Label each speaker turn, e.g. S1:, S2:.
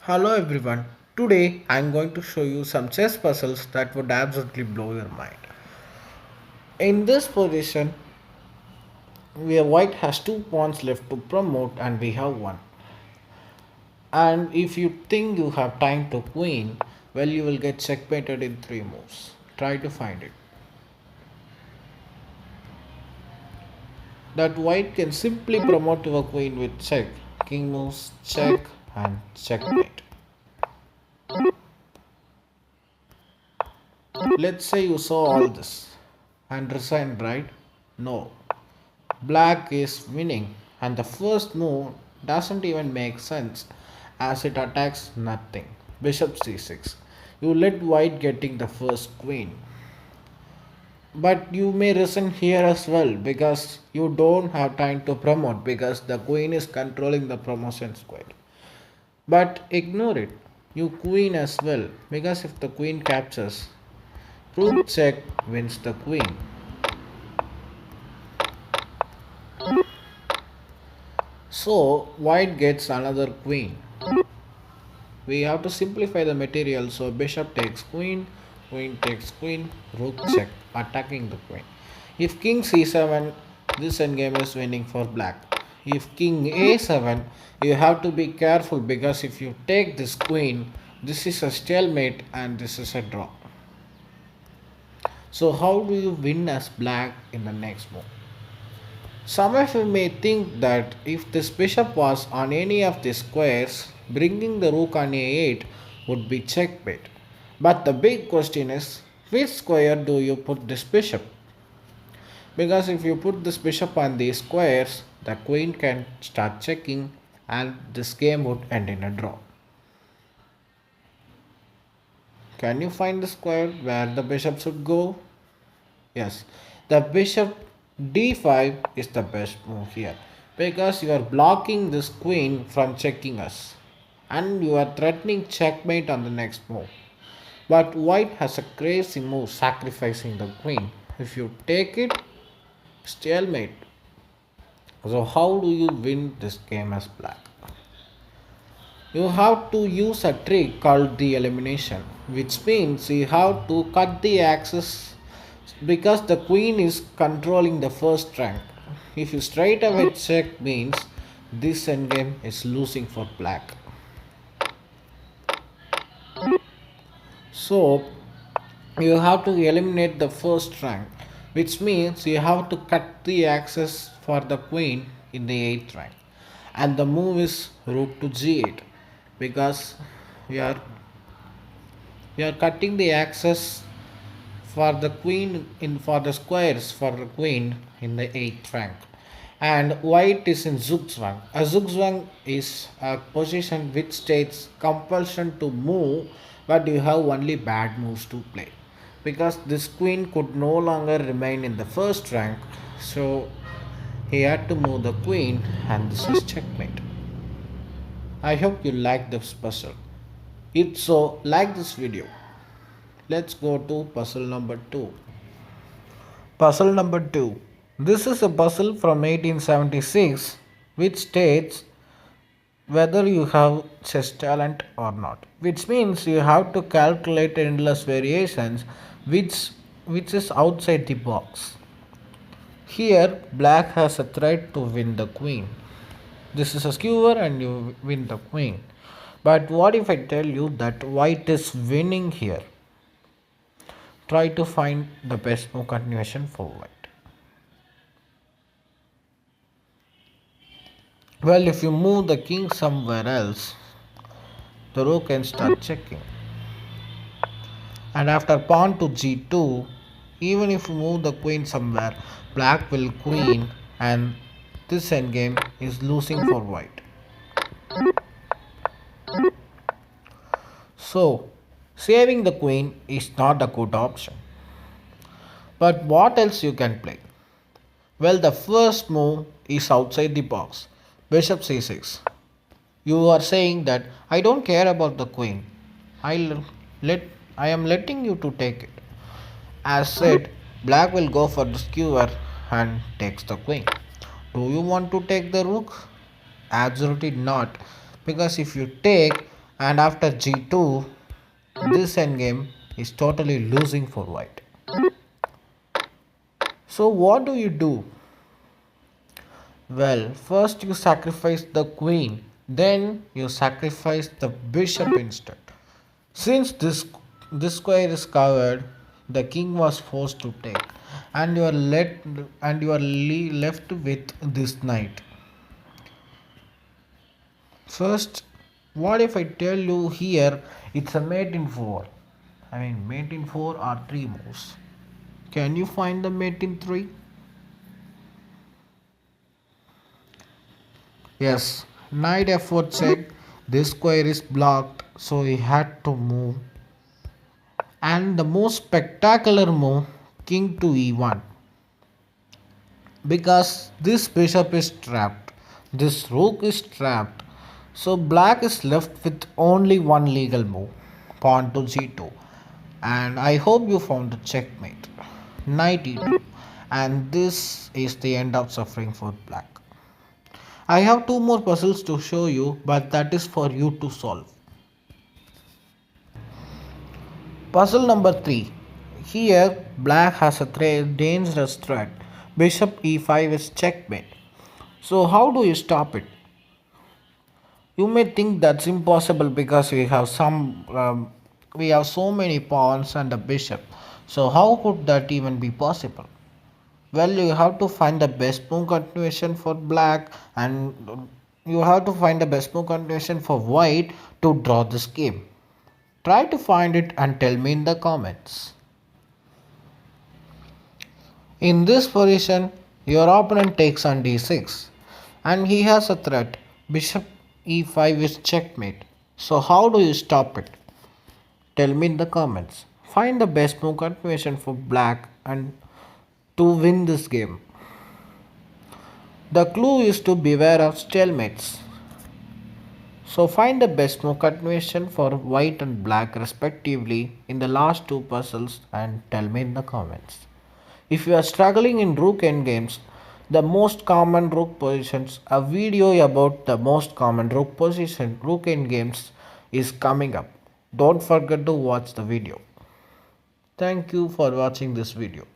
S1: Hello everyone. Today I'm going to show you some chess puzzles that would absolutely blow your mind. In this position, where white has two pawns left to promote and we have one. And if you think you have time to queen, well you will get checkmated in three moves. Try to find it. That white can simply promote to a queen with check. King moves check and checkmate. Let's say you saw all this and resigned, right? No. Black is winning, and the first move doesn't even make sense as it attacks nothing. Bishop c6. You let white getting the first queen. But you may resign here as well because you don't have time to promote because the queen is controlling the promotion square. But ignore it. You queen as well because if the queen captures, rook check wins the queen. So white gets another queen. We have to simplify the material, so bishop takes queen, queen takes queen, rook check, attacking the queen. If king c7, this endgame is winning for black. If king a7, you have to be careful because if you take this queen, this is a stalemate and this is a draw. So how do you win as black in the next move? Some of you may think that if this bishop was on any of the squares, bringing the rook on a8 would be checkmate. But the big question is, which square do you put this bishop? Because if you put this bishop on these squares, the queen can start checking and this game would end in a draw. Can you find the square where the bishop should go? Yes, the bishop d5 is the best move here because you are blocking this queen from checking us and you are threatening checkmate on the next move. But white has a crazy move sacrificing the queen. If you take it, stalemate. So how do you win this game as black? You have to use a trick called the elimination, which means you have to cut the axis because the queen is controlling the first rank. If you straight away check means this endgame is losing for black. So you have to eliminate the first rank, which means you have to cut the axis for the queen in the 8th rank. And the move is rook to g8 because we are we are cutting the axis for the queen in for the squares for the queen in the 8th rank. And white is in zugzwang. A zugzwang is a position which states compulsion to move, but you have only bad moves to play because this queen could no longer remain in the first rank, so he had to move the queen, and this is checkmate. I hope you like this puzzle. If so, like this video. Let's go to puzzle number 2. Puzzle number 2. This is a puzzle from 1876 which states whether you have chess talent or not, which means you have to calculate endless variations which is outside the box. Here black has a threat to win the queen. This is a skewer and you win the queen. But what if I tell you that white is winning here? Try to find the best move continuation for white. Well, if you move the king somewhere else, the rook can start checking. And after pawn to g2, even if you move the queen somewhere, black will queen and this endgame is losing for white. So, saving the queen is not a good option. But what else you can play? Well, the first move is outside the box. Bishop c6. You are saying that I don't care about the queen. I'll let I am letting you to take it. As said, black will go for the skewer and takes the queen. Do you want to take the rook? Absolutely not. Because if you take, And after g2, this endgame is totally losing for white. So what do you do? Well, first you sacrifice the queen, then you sacrifice the bishop instead. Since this square is covered, the king was forced to take, and you are left with this knight. First, what if I tell you here it's a mate in four? I mean, mate in four are three moves. Can you find the mate in three? Yes, knight f4 check. This square is blocked, so he had to move. And the most spectacular move, king to e1. Because this bishop is trapped, this rook is trapped. So black is left with only one legal move, pawn to g2. And I hope you found the checkmate. Knight e2. And this is the end of suffering for black. I have two more puzzles to show you, but that is for you to solve. Puzzle number 3. Here, black has a dangerous threat. Bishop e5 is checkmate. So, how do you stop it? You may think that's impossible because we have so many pawns and a bishop. So, how could that even be possible? Well, you have to find the best move continuation for black, and you have to find the best move continuation for white to draw this game. Try to find it and tell me in the comments. In this position, your opponent takes on d6 and he has a threat. Bishop e5 is checkmate. So how do you stop it? Tell me in the comments. Find the best move continuation for black and to win this game. The clue is to beware of stalemates. So find the best move continuation for white and black respectively in the last two puzzles and tell me in the comments. If you are struggling in rook endgames, the most common rook positions, a video about the most common rook position rook endgames is coming up. Don't forget to watch the video. Thank you for watching this video.